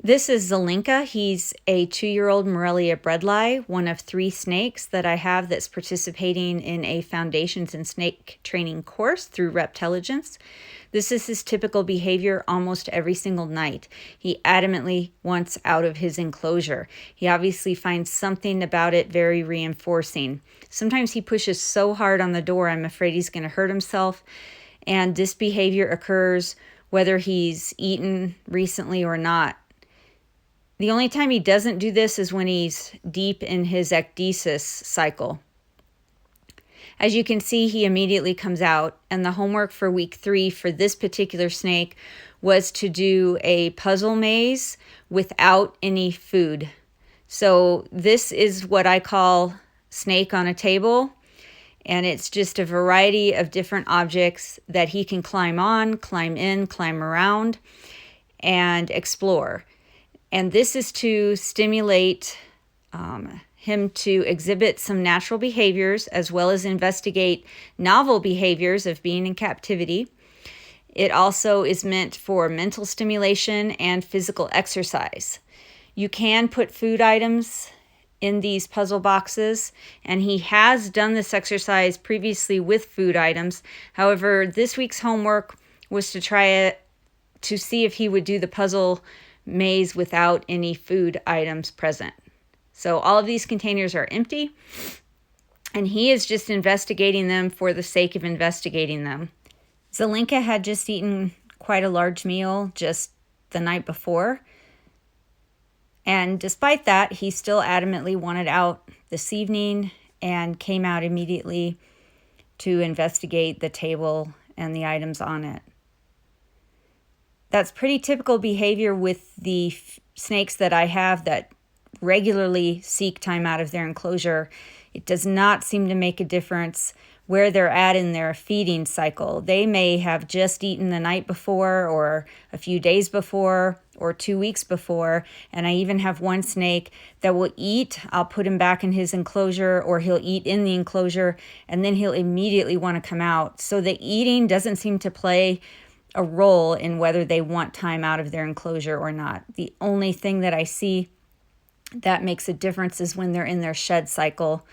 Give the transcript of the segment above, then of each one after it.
This is Zalenka. He's a 2-year-old Morelia bredli, one of 3 snakes that I have that's participating in a Foundations in Snake Training course through Reptelligence. This is his typical behavior almost every single night. He adamantly wants out of his enclosure. He obviously finds something about it very reinforcing. Sometimes he pushes so hard on the door, I'm afraid he's going to hurt himself. And this behavior occurs whether he's eaten recently or not. The only time he doesn't do this is when he's deep in his ecdysis cycle. As you can see, he immediately comes out, and the homework for week 3 for this particular snake was to do a puzzle maze without any food. So this is what I call snake on a table, and it's just a variety of different objects that he can climb on, climb in, climb around, and explore. And this is to stimulate him to exhibit some natural behaviors as well as investigate novel behaviors of being in captivity. It also is meant for mental stimulation and physical exercise. You can put food items in these puzzle boxes, and he has done this exercise previously with food items. However, this week's homework was to try it to see if he would do the puzzle maze without any food items present. So all of these containers are empty, and he is just investigating them for the sake of investigating them. Zalenka had just eaten quite a large meal just the night before, and despite that, he still adamantly wanted out this evening and came out immediately to investigate the table and the items on it. That's pretty typical behavior with the snakes that I have that regularly seek time out of their enclosure. It does not seem to make a difference where they're at in their feeding cycle. They may have just eaten the night before or a few days before or 2 weeks before. And I even have one snake that will eat. I'll put him back in his enclosure, or he'll eat in the enclosure, and then he'll immediately want to come out. So the eating doesn't seem to play a role in whether they want time out of their enclosure or not. The only thing that I see that makes a difference is when they're in their shed cycle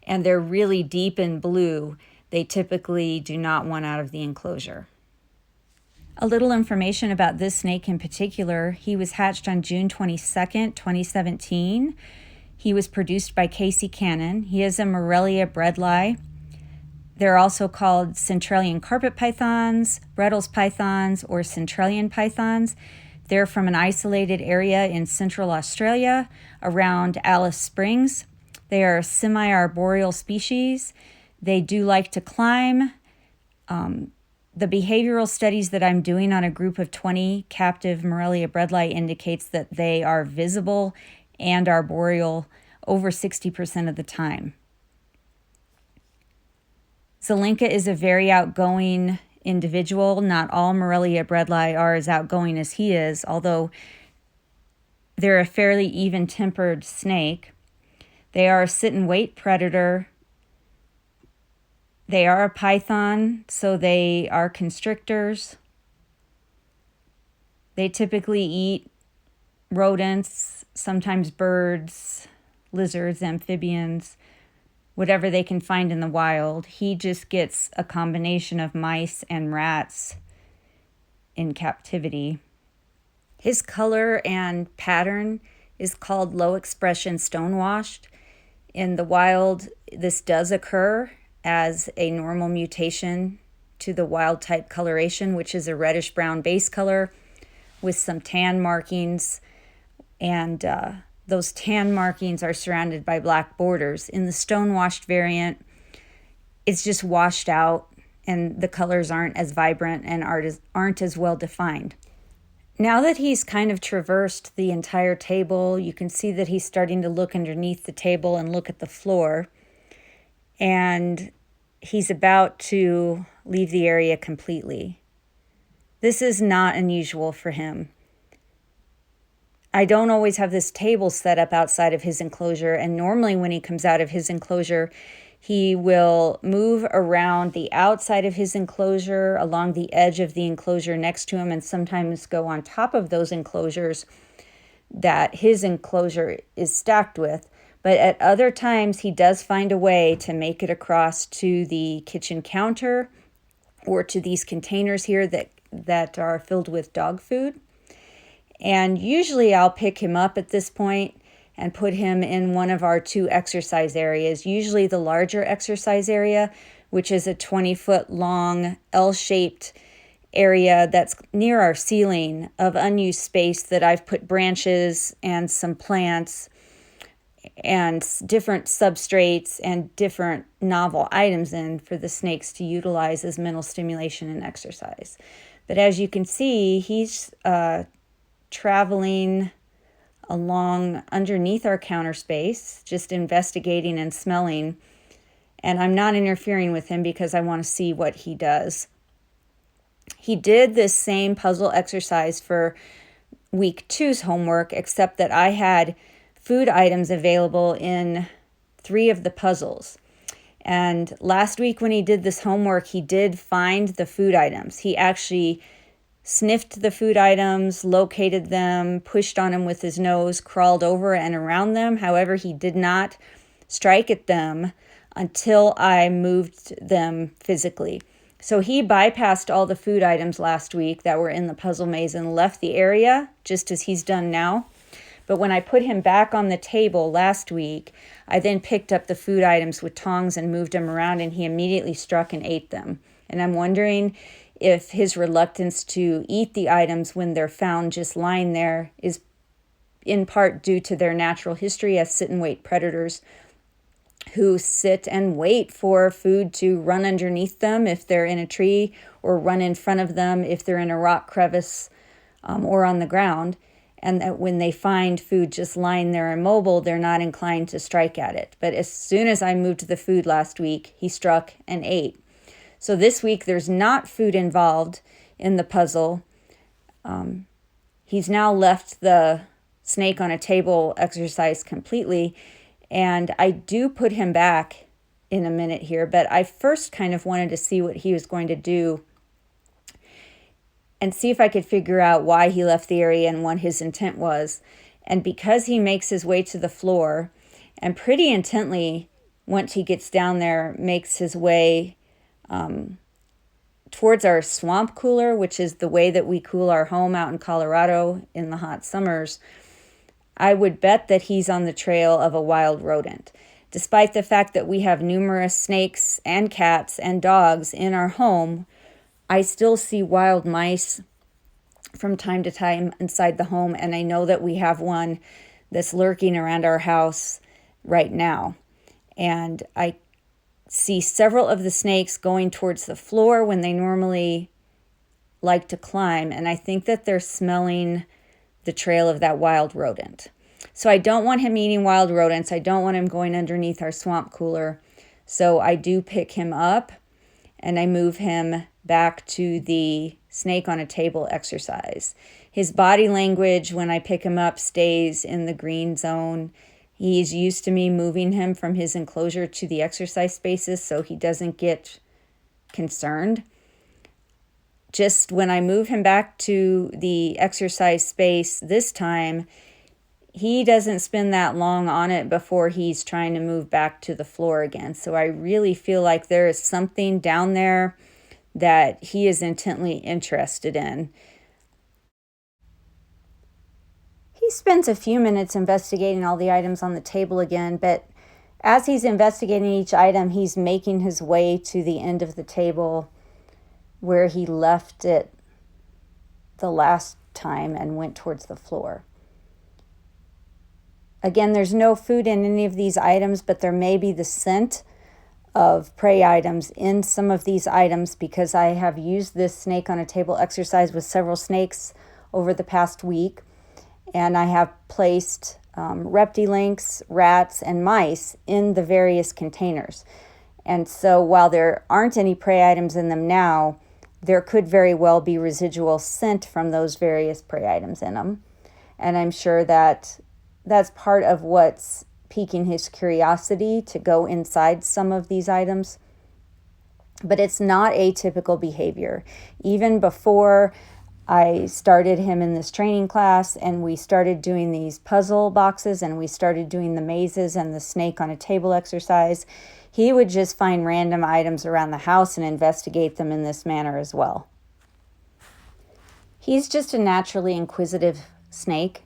and they're really deep in blue. They typically do not want out of the enclosure. A little information about this snake in particular. He was hatched on June 22nd, 2017. He was produced by Casey Cannon. He is a Morelia bredli. They're also called Centralian carpet pythons, Bredl's pythons, or Centralian pythons. They're from an isolated area in central Australia around Alice Springs. They are a semi-arboreal species. They do like to climb. The behavioral studies that I'm doing on a group of 20 captive Morelia bredli indicates that they are visible and arboreal over 60% of the time. Zalenka is a very outgoing individual. Not all Morelia bredli are as outgoing as he is, although they're a fairly even-tempered snake. They are a sit-and-wait predator. They are a python, so they are constrictors. They typically eat rodents, sometimes birds, lizards, amphibians, whatever they can find in the wild. He just gets a combination of mice and rats in captivity. His color and pattern is called low expression stonewashed. In the wild, this does occur as a normal mutation to the wild type coloration, which is a reddish brown base color with some tan markings, and those tan markings are surrounded by black borders. In the stonewashed variant, it's just washed out and the colors aren't as vibrant and aren't as well defined. Now that he's kind of traversed the entire table, you can see that he's starting to look underneath the table and look at the floor. And he's about to leave the area completely. This is not unusual for him. I don't always have this table set up outside of his enclosure, and normally when he comes out of his enclosure, he will move around the outside of his enclosure, along the edge of the enclosure next to him, and sometimes go on top of those enclosures that his enclosure is stacked with. But at other times, he does find a way to make it across to the kitchen counter or to these containers here that are filled with dog food. And usually I'll pick him up at this point and put him in one of our 2 exercise areas, usually the larger exercise area, which is a 20-foot long L-shaped area that's near our ceiling of unused space that I've put branches and some plants and different substrates and different novel items in for the snakes to utilize as mental stimulation and exercise. But as you can see, he's traveling along underneath our counter space, just investigating and smelling. And I'm not interfering with him because I want to see what he does. He did this same puzzle exercise for week 2's homework, except that I had food items available in 3 of the puzzles. And last week when he did this homework, he did find the food items. He actually sniffed the food items, located them, pushed on them with his nose, crawled over and around them. However, he did not strike at them until I moved them physically. So he bypassed all the food items last week that were in the puzzle maze and left the area, just as he's done now. But when I put him back on the table last week, I then picked up the food items with tongs and moved him around, and he immediately struck and ate them. And I'm wondering if his reluctance to eat the items when they're found just lying there is in part due to their natural history as sit-and-wait predators who sit and wait for food to run underneath them if they're in a tree, or run in front of them if they're in a rock crevice or on the ground. And that when they find food just lying there immobile, they're not inclined to strike at it. But as soon as I moved the food last week, he struck and ate. So this week, there's not food involved in the puzzle. He's now left the snake on a table exercise completely. And I do put him back in a minute here, but I first kind of wanted to see what he was going to do and see if I could figure out why he left the area and what his intent was. And because he makes his way to the floor and pretty intently, once he gets down there, makes his way towards our swamp cooler, which is the way that we cool our home out in Colorado in the hot summers, I would bet that he's on the trail of a wild rodent. Despite the fact that we have numerous snakes and cats and dogs in our home, I still see wild mice from time to time inside the home, and I know that we have one that's lurking around our house right now. And I see several of the snakes going towards the floor when they normally like to climb, and I think that they're smelling the trail of that wild rodent. So I don't want him eating wild rodents. I don't want him going underneath our swamp cooler. So I do pick him up and I move him back to the snake on a table exercise. His body language when I pick him up stays in the green zone. He's used to me moving him from his enclosure to the exercise spaces, so he doesn't get concerned. Just when I move him back to the exercise space this time, he doesn't spend that long on it before he's trying to move back to the floor again. So I really feel like there is something down there that he is intently interested in. He spends a few minutes investigating all the items on the table again, but as he's investigating each item, he's making his way to the end of the table where he left it the last time and went towards the floor. Again, there's no food in any of these items, but there may be the scent of prey items in some of these items because I have used this snake on a table exercise with several snakes over the past week, and I have placed reptilinks, rats, and mice in the various containers. And so while there aren't any prey items in them now, there could very well be residual scent from those various prey items in them. And I'm sure that that's part of what's piquing his curiosity to go inside some of these items. But it's not atypical behavior. Even before I started him in this training class, and we started doing these puzzle boxes, and we started doing the mazes and the snake on a table exercise. He would just find random items around the house and investigate them in this manner as well. He's just a naturally inquisitive snake,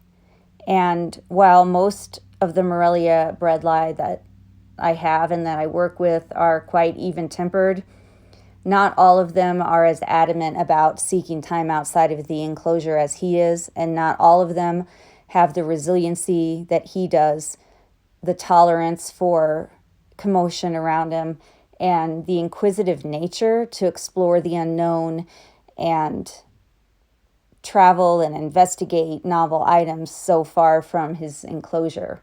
and while most of the Morelia bredli that I have and that I work with are quite even-tempered, not all of them are as adamant about seeking time outside of the enclosure as he is, and not all of them have the resiliency that he does, the tolerance for commotion around him, and the inquisitive nature to explore the unknown and travel and investigate novel items so far from his enclosure.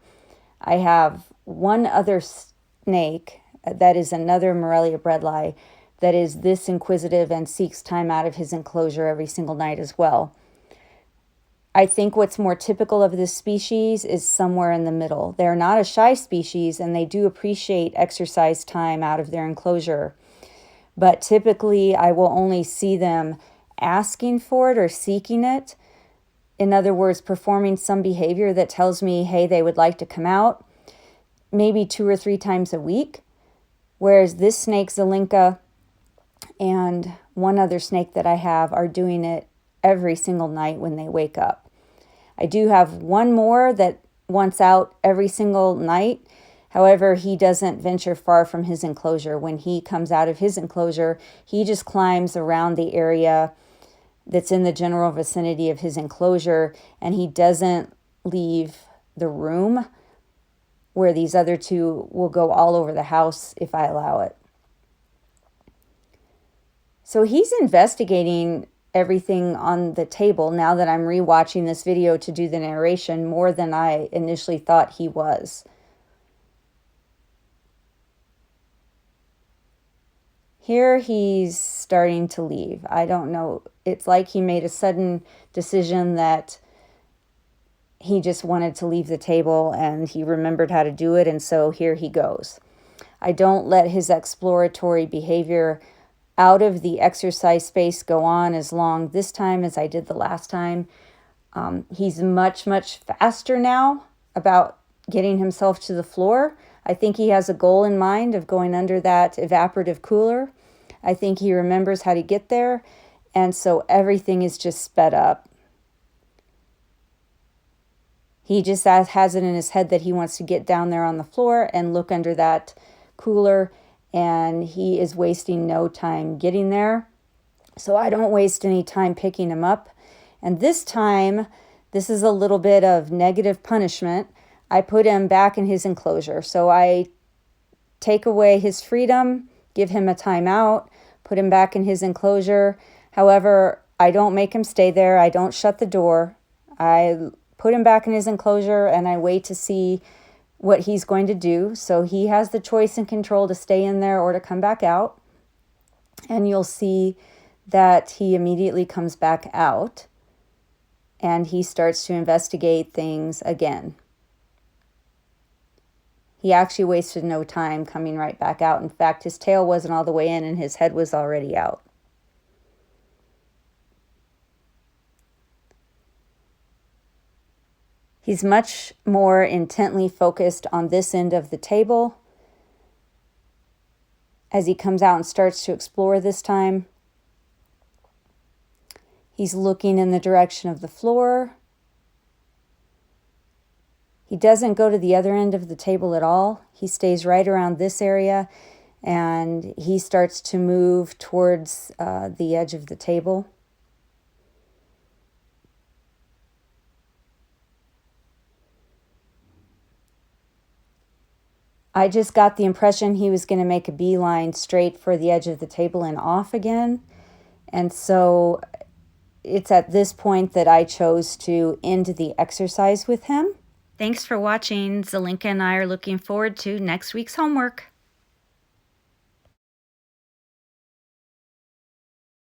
I have one other snake that is another Morelia bredli that is this inquisitive and seeks time out of his enclosure every single night as well. I think what's more typical of this species is somewhere in the middle. They're not a shy species, and they do appreciate exercise time out of their enclosure. But typically, I will only see them asking for it or seeking it. In other words, performing some behavior that tells me, hey, they would like to come out, maybe 2 or 3 times a week. Whereas this snake, Zalenka, and one other snake that I have are doing it every single night when they wake up. I do have one more that wants out every single night. However, he doesn't venture far from his enclosure. When he comes out of his enclosure, he just climbs around the area that's in the general vicinity of his enclosure, and he doesn't leave the room, where these other two will go all over the house if I allow it. So he's investigating everything on the table now that I'm rewatching this video to do the narration more than I initially thought he was. Here he's starting to leave. I don't know. It's like he made a sudden decision that he just wanted to leave the table, and he remembered how to do it, and so here he goes. I don't let his exploratory behavior out of the exercise space go on as long this time as I did the last time. He's much faster now about getting himself to the floor. I think he has a goal in mind of going under that evaporative cooler. I think he remembers how to get there, and so everything is just sped up. He just has it in his head that he wants to get down there on the floor and look under that cooler, and he is wasting no time getting there. So I don't waste any time picking him up. And this time, this is a little bit of negative punishment. I put him back in his enclosure. So I take away his freedom, give him a timeout, put him back in his enclosure. However, I don't make him stay there. I don't shut the door. I put him back in his enclosure, and I wait to see what he's going to do. So he has the choice and control to stay in there or to come back out. And you'll see that he immediately comes back out, and he starts to investigate things again. He actually wasted no time coming right back out. In fact, his tail wasn't all the way in and his head was already out. He's much more intently focused on this end of the table as he comes out and starts to explore this time. He's looking in the direction of the floor. He doesn't go to the other end of the table at all. He stays right around this area, and he starts to move towards the edge of the table. I just got the impression he was going to make a beeline straight for the edge of the table and off again. And so it's at this point that I chose to end the exercise with him. Thanks for watching. Zalenka and I are looking forward to next week's homework.